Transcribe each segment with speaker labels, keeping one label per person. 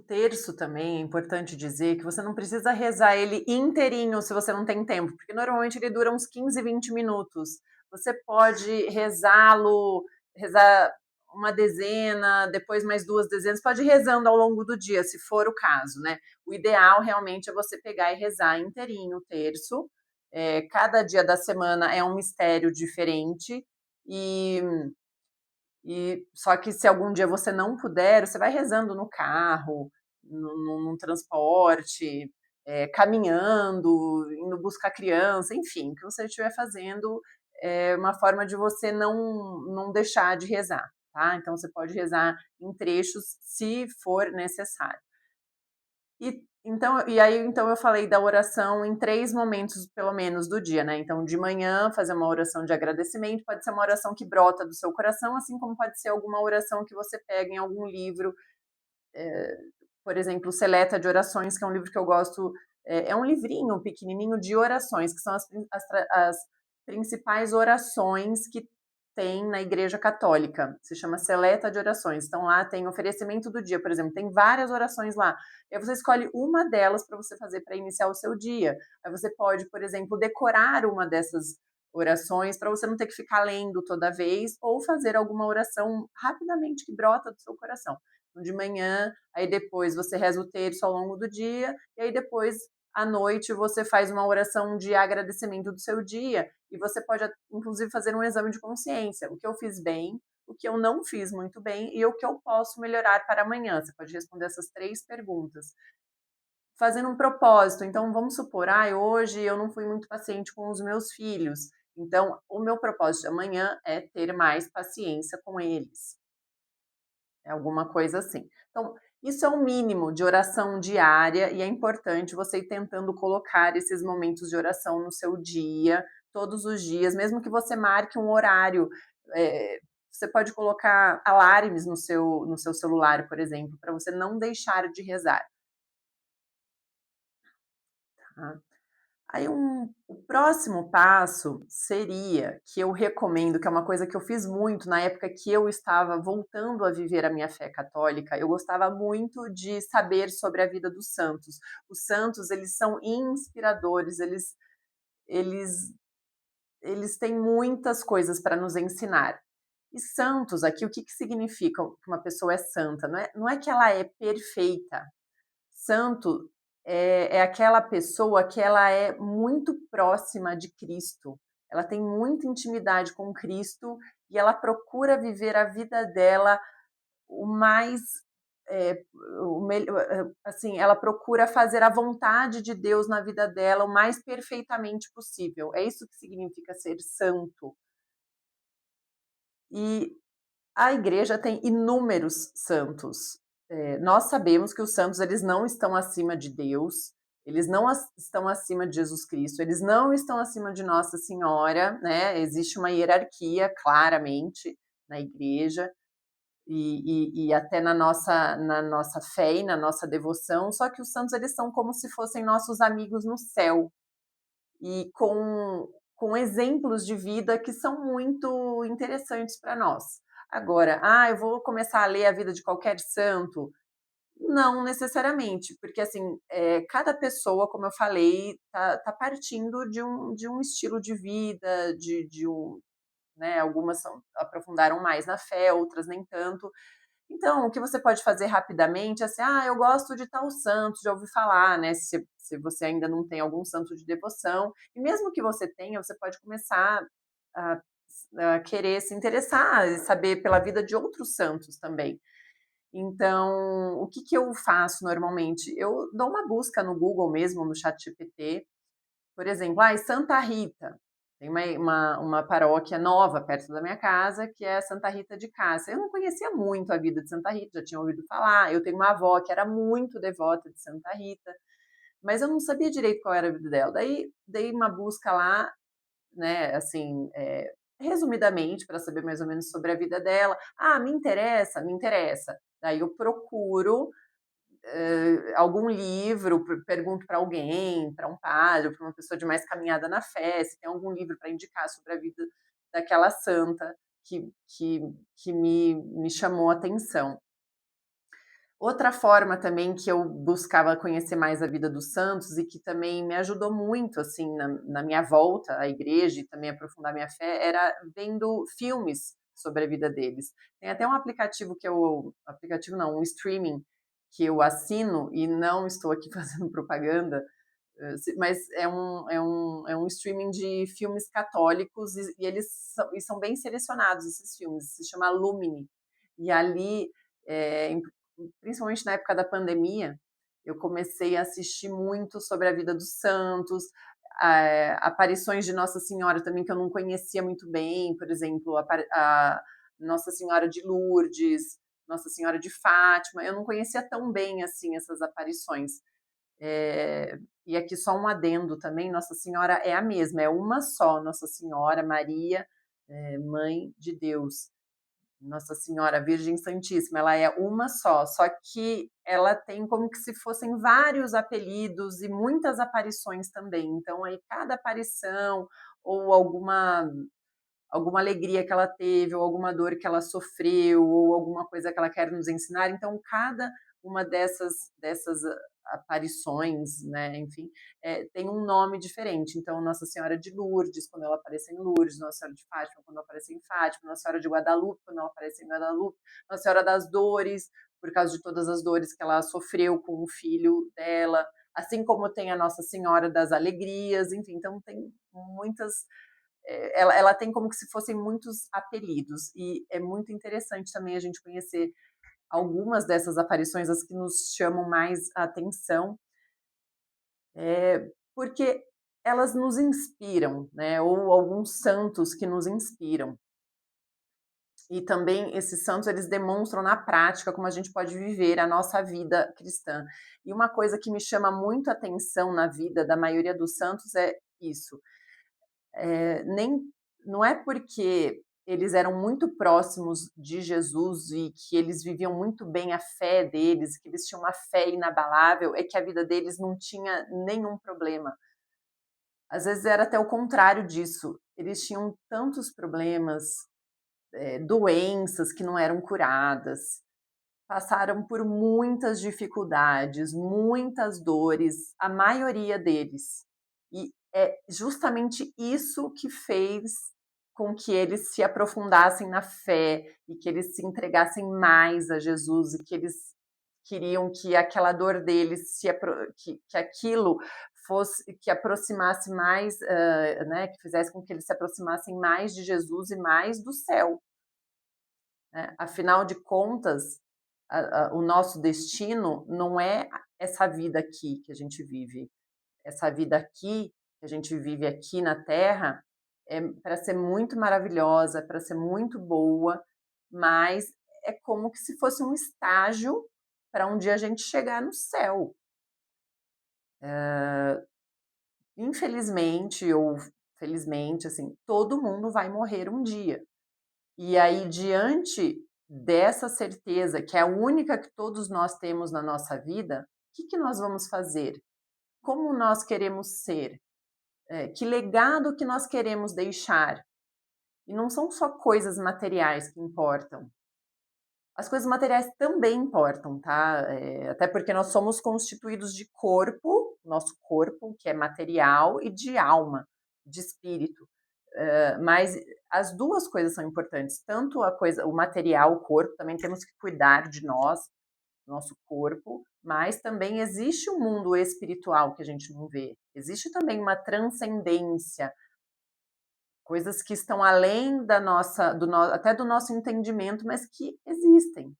Speaker 1: terço também é importante dizer que você não precisa rezar ele inteirinho se você não tem tempo, porque normalmente ele dura uns 15, 20 minutos. Você pode rezar uma dezena, depois mais 2 dezenas, pode ir rezando ao longo do dia, se for o caso, né. O ideal realmente é você pegar e rezar inteirinho o terço, cada dia da semana é um mistério diferente, e só que se algum dia você não puder, você vai rezando no carro, no transporte, caminhando, indo buscar criança, enfim, o que você estiver fazendo é uma forma de você não deixar de rezar, tá. Então você pode rezar em trechos, se for necessário. Então eu falei da oração em 3 momentos, pelo menos, do dia, né, então de manhã fazer uma oração de agradecimento, pode ser uma oração que brota do seu coração, assim como pode ser alguma oração que você pega em algum livro, por exemplo, Seleta de Orações, que é um livro que eu gosto, é um livrinho pequenininho de orações, que são as principais orações que tem na Igreja Católica, se chama Seleta de Orações. Então lá tem oferecimento do dia, por exemplo, tem várias orações lá. E aí você escolhe uma delas para você fazer para iniciar o seu dia. Aí você pode, por exemplo, decorar uma dessas orações para você não ter que ficar lendo toda vez, ou fazer alguma oração rapidamente que brota do seu coração. Então, de manhã, aí depois você reza o terço ao longo do dia, e aí depois, à noite, você faz uma oração de agradecimento do seu dia, e você pode, inclusive, fazer um exame de consciência. O que eu fiz bem, o que eu não fiz muito bem e o que eu posso melhorar para amanhã. Você pode responder essas 3 perguntas. Fazendo um propósito, então vamos supor, hoje eu não fui muito paciente com os meus filhos, então o meu propósito de amanhã é ter mais paciência com eles. É alguma coisa assim. Então, isso é o mínimo de oração diária e é importante você ir tentando colocar esses momentos de oração no seu dia, todos os dias, mesmo que você marque um horário. Você pode colocar alarmes no seu celular, por exemplo, para você não deixar de rezar. Tá? Aí o próximo passo seria, que eu recomendo, que é uma coisa que eu fiz muito na época que eu estava voltando a viver a minha fé católica, eu gostava muito de saber sobre a vida dos santos. Os santos, eles são inspiradores, eles eles têm muitas coisas para nos ensinar. E santos aqui, o que que significa que uma pessoa é santa? Não é que ela é perfeita. Santo é aquela pessoa que ela é muito próxima de Cristo, ela tem muita intimidade com Cristo e ela procura viver a vida dela o mais, eh, o melho assim, ela procura fazer a vontade de Deus na vida dela o mais perfeitamente possível. É isso que significa ser santo. E a igreja tem inúmeros santos. Nós sabemos que os santos, eles não estão acima de Deus, eles não estão acima de Jesus Cristo, eles não estão acima de Nossa Senhora, né? Existe uma hierarquia claramente na igreja e até na nossa fé e na nossa devoção. Só que os santos, eles são como se fossem nossos amigos no céu e com exemplos de vida que são muito interessantes para nós. Agora, eu vou começar a ler a vida de qualquer santo? Não necessariamente, porque assim, cada pessoa, como eu falei, tá partindo de um estilo de vida, né, algumas aprofundaram mais na fé, outras nem tanto. Então, o que você pode fazer rapidamente é assim: eu gosto de tal santo, já ouvi falar, né? Se você ainda não tem algum santo de devoção, e mesmo que você tenha, você pode começar a, a querer se interessar e saber pela vida de outros santos também. Então, o que que eu faço normalmente? Eu dou uma busca no Google mesmo, no ChatGPT, por exemplo, Santa Rita. Tem uma paróquia nova perto da minha casa, que é Santa Rita de Cássia. Eu não conhecia muito a vida de Santa Rita, já tinha ouvido falar. Eu tenho uma avó que era muito devota de Santa Rita, mas eu não sabia direito qual era a vida dela. Daí dei uma busca lá, né, assim, resumidamente, para saber mais ou menos sobre a vida dela. Me interessa? Me interessa. Daí eu procuro algum livro, pergunto para alguém, para um padre, para uma pessoa de mais caminhada na fé, se tem algum livro para indicar sobre a vida daquela santa que, que me chamou a atenção. Outra forma também que eu buscava conhecer mais a vida dos santos e que também me ajudou muito, assim, na minha volta à igreja e também aprofundar minha fé, era vendo filmes sobre a vida deles. Tem até um aplicativo aplicativo não, um streaming que eu assino e não estou aqui fazendo propaganda, mas é um streaming de filmes católicos e eles são bem selecionados esses filmes, se chama Lumini. E ali, principalmente na época da pandemia, eu comecei a assistir muito sobre a vida dos santos, aparições de Nossa Senhora também que eu não conhecia muito bem, por exemplo, a Nossa Senhora de Lourdes, Nossa Senhora de Fátima, eu não conhecia tão bem assim essas aparições. E aqui só um adendo também, Nossa Senhora é a mesma, é uma só, Nossa Senhora Maria, Mãe de Deus. Nossa Senhora Virgem Santíssima, ela é uma só que ela tem como que se fossem vários apelidos e muitas aparições também. Então, aí cada aparição ou alguma alegria que ela teve, ou alguma dor que ela sofreu, ou alguma coisa que ela quer nos ensinar. Então, cada uma dessas aparições, né, enfim, tem um nome diferente. Então, Nossa Senhora de Lourdes, quando ela aparece em Lourdes, Nossa Senhora de Fátima, quando ela aparece em Fátima, Nossa Senhora de Guadalupe, quando ela aparece em Guadalupe, Nossa Senhora das Dores, por causa de todas as dores que ela sofreu com o filho dela, assim como tem a Nossa Senhora das Alegrias, enfim, então tem muitas ela tem como que se fossem muitos apelidos, e é muito interessante também a gente conhecer algumas dessas aparições, as que nos chamam mais a atenção, porque elas nos inspiram, né? Ou alguns santos que nos inspiram. E também esses santos, eles demonstram na prática como a gente pode viver a nossa vida cristã. E uma coisa que me chama muito a atenção na vida da maioria dos santos é isso. Nem não é porque eles eram muito próximos de Jesus e que eles viviam muito bem a fé deles, que eles tinham uma fé inabalável, é que a vida deles não tinha nenhum problema. Às vezes era até o contrário disso. Eles tinham tantos problemas, doenças que não eram curadas, passaram por muitas dificuldades, muitas dores, a maioria deles. E é justamente isso que fez com que eles se aprofundassem na fé e que eles se entregassem mais a Jesus e que eles queriam que aquela dor deles que aquilo fosse que aproximasse mais, né, que fizesse com que eles se aproximassem mais de Jesus e mais do céu, né? Afinal de contas, o nosso destino não é essa vida aqui que a gente vive. Essa vida aqui, que a gente vive aqui na Terra, é para ser muito maravilhosa, para ser muito boa, mas é como que se fosse um estágio para um dia a gente chegar no céu. Infelizmente ou felizmente, assim, todo mundo vai morrer um dia. E aí, diante dessa certeza, que é a única que todos nós temos na nossa vida, o que que nós vamos fazer? Como nós queremos ser? Que legado que nós queremos deixar? E não são só coisas materiais que importam. As coisas materiais também importam, tá? Até porque nós somos constituídos de corpo, nosso corpo, que é material, e de alma, de espírito. Mas as duas coisas são importantes, tanto o material, o corpo, também temos que cuidar de nós, nosso corpo, mas também existe um mundo espiritual que a gente não vê. Existe também uma transcendência, coisas que estão além da nossa, até do nosso entendimento, mas que existem.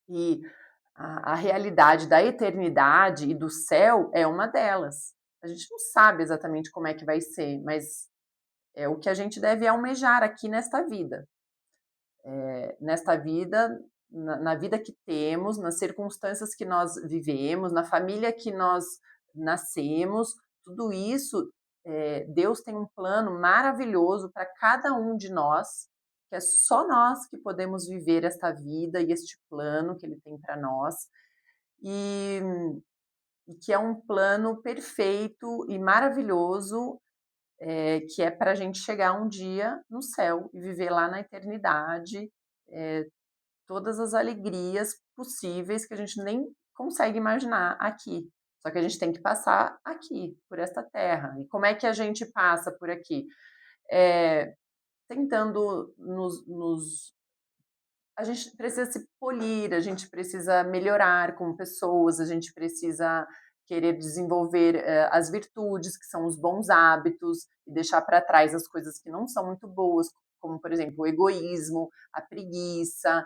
Speaker 1: E a realidade da eternidade e do céu é uma delas. A gente não sabe exatamente como é que vai ser, mas é o que a gente deve almejar aqui nesta vida. Nesta vida, na vida que temos, nas circunstâncias que nós vivemos, na família que nós nascemos, tudo isso, Deus tem um plano maravilhoso para cada um de nós, que é só nós que podemos viver esta vida e este plano que Ele tem para nós, e, e que é um plano perfeito e maravilhoso, que é para a gente chegar um dia no céu e viver lá na eternidade, todas as alegrias possíveis que a gente nem consegue imaginar aqui. Só que a gente tem que passar aqui, por esta terra. E como é que a gente passa por aqui? Eh, tentando a gente precisa se polir, a gente precisa melhorar como pessoas, a gente precisa querer desenvolver, as virtudes, que são os bons hábitos, e deixar para trás as coisas que não são muito boas, como, por exemplo, o egoísmo, a preguiça,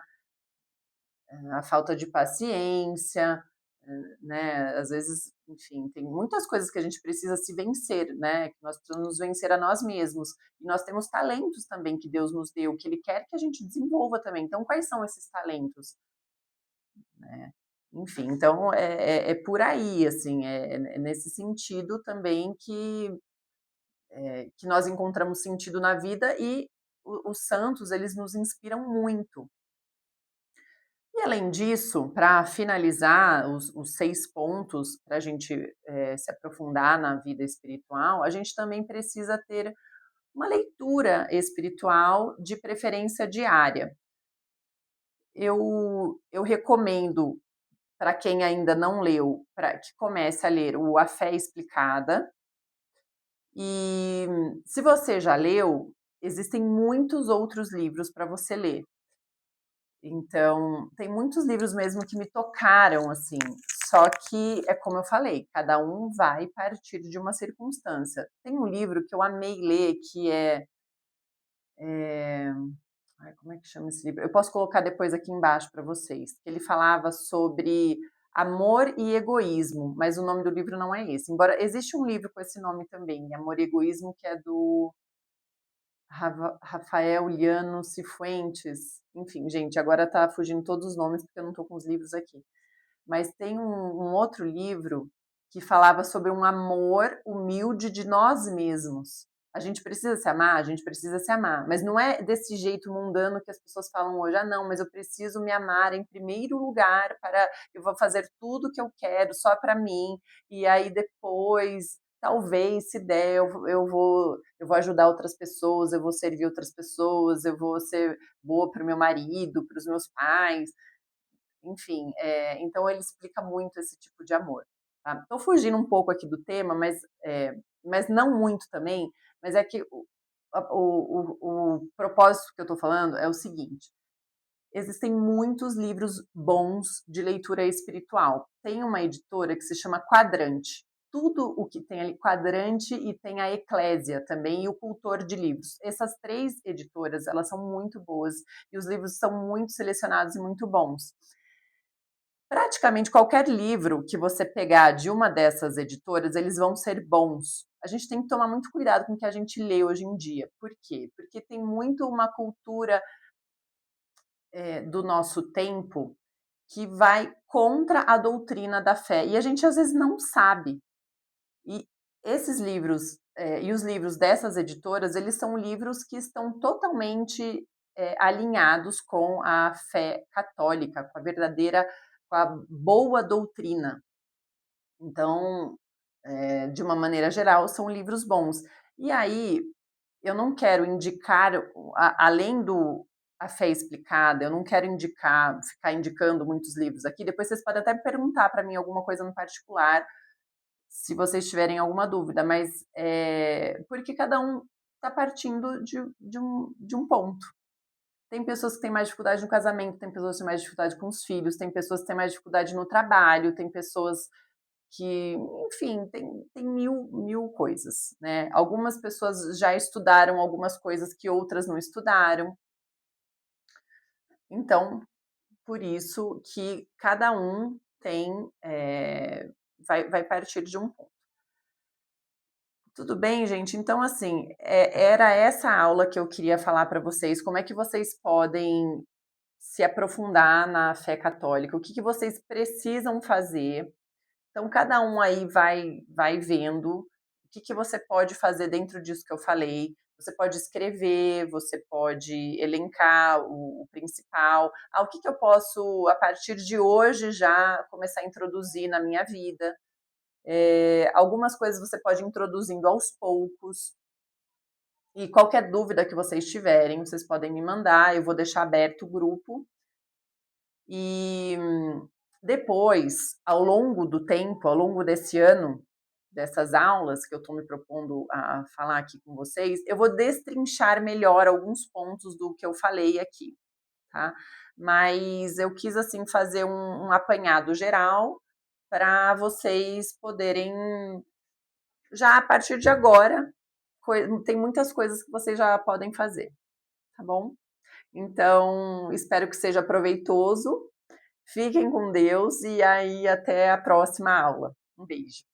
Speaker 1: a falta de paciência, né? Às vezes, enfim, tem muitas coisas que a gente precisa se vencer, né? Que nós precisamos vencer a nós mesmos. E nós temos talentos também que Deus nos deu, que Ele quer que a gente desenvolva também. Então, quais são esses talentos, né? Enfim, então é por aí, assim, é nesse sentido também que nós encontramos sentido na vida e os santos, eles nos inspiram muito. E além disso, para finalizar os 6 pontos para a gente, se aprofundar na vida espiritual, a gente também precisa ter uma leitura espiritual, de preferência diária. Eu recomendo, para quem ainda não leu, para que comece a ler o A Fé Explicada. E se você já leu, existem muitos outros livros para você ler. Então, tem muitos livros mesmo que me tocaram, assim, só que é como eu falei, cada um vai partir de uma circunstância. Tem um livro que eu amei ler que é ai, como é que chama esse livro? Eu posso colocar depois aqui embaixo para vocês. Ele falava sobre amor e egoísmo, mas o nome do livro não é esse. Embora existe um livro com esse nome também, Amor e Egoísmo, que é do Rafael Liano Cifuentes. Enfim, gente, agora tá fugindo todos os nomes porque eu não tô com os livros aqui. Mas tem um outro livro que falava sobre um amor humilde de nós mesmos. A gente precisa se amar? A gente precisa se amar, mas não é desse jeito mundano que as pessoas falam hoje: "Ah, não, mas eu preciso me amar em primeiro lugar para eu vou fazer tudo que eu quero só para mim, e aí depois, talvez, se der, eu vou ajudar outras pessoas, eu vou servir outras pessoas, eu vou ser boa para o meu marido, para os meus pais". Enfim, então ele explica muito esse tipo de amor, tá. Tô fugindo um pouco aqui do tema, mas não muito também, mas é que o propósito que eu tô falando é o seguinte: existem muitos livros bons de leitura espiritual. Tem uma editora que se chama Quadrante. Tudo o que tem ali, Quadrante, e tem a Eclésia também, e o Cultor de Livros. Essas 3 editoras, elas são muito boas e os livros são muito selecionados e muito bons. Praticamente qualquer livro que você pegar de uma dessas editoras, eles vão ser bons. A gente tem que tomar muito cuidado com o que a gente lê hoje em dia. Por quê? Porque tem muito uma cultura, do nosso tempo que vai contra a doutrina da fé, e a gente às vezes não sabe. E esses livros, e os livros dessas editoras, eles são livros que estão totalmente, alinhados com a fé católica, com a boa doutrina. Então, de uma maneira geral, são livros bons. E aí, eu não quero indicar, além do A Fé Explicada, eu não quero ficar indicando muitos livros aqui. Depois vocês podem até perguntar para mim alguma coisa no particular, se vocês tiverem alguma dúvida, mas porque cada um está partindo de um ponto. Tem pessoas que têm mais dificuldade no casamento, tem pessoas que têm mais dificuldade com os filhos, tem pessoas que têm mais dificuldade no trabalho, tem pessoas que, enfim, tem mil coisas, né? Algumas pessoas já estudaram algumas coisas que outras não estudaram. Então, por isso que cada um vai partir de um ponto. Tudo bem, gente? Então, assim, era essa aula que eu queria falar para vocês. Como é que vocês podem se aprofundar na fé católica? O que vocês precisam fazer? Então, cada um aí vai vendo o que você pode fazer dentro disso que eu falei. Você pode escrever, você pode elencar o principal. O que eu posso, a partir de hoje, já começar a introduzir na minha vida? Algumas coisas você pode ir introduzindo aos poucos. E qualquer dúvida que vocês tiverem, vocês podem me mandar. Eu vou deixar aberto o grupo. E depois, ao longo do tempo, ao longo desse ano, dessas aulas que eu estou me propondo a falar aqui com vocês, eu vou destrinchar melhor alguns pontos do que eu falei aqui, tá? Mas eu quis assim fazer um apanhado geral para vocês poderem já a partir de agora, tem muitas coisas que vocês já podem fazer, tá bom? Então, espero que seja proveitoso. Fiquem com Deus e aí até a próxima aula. Um beijo.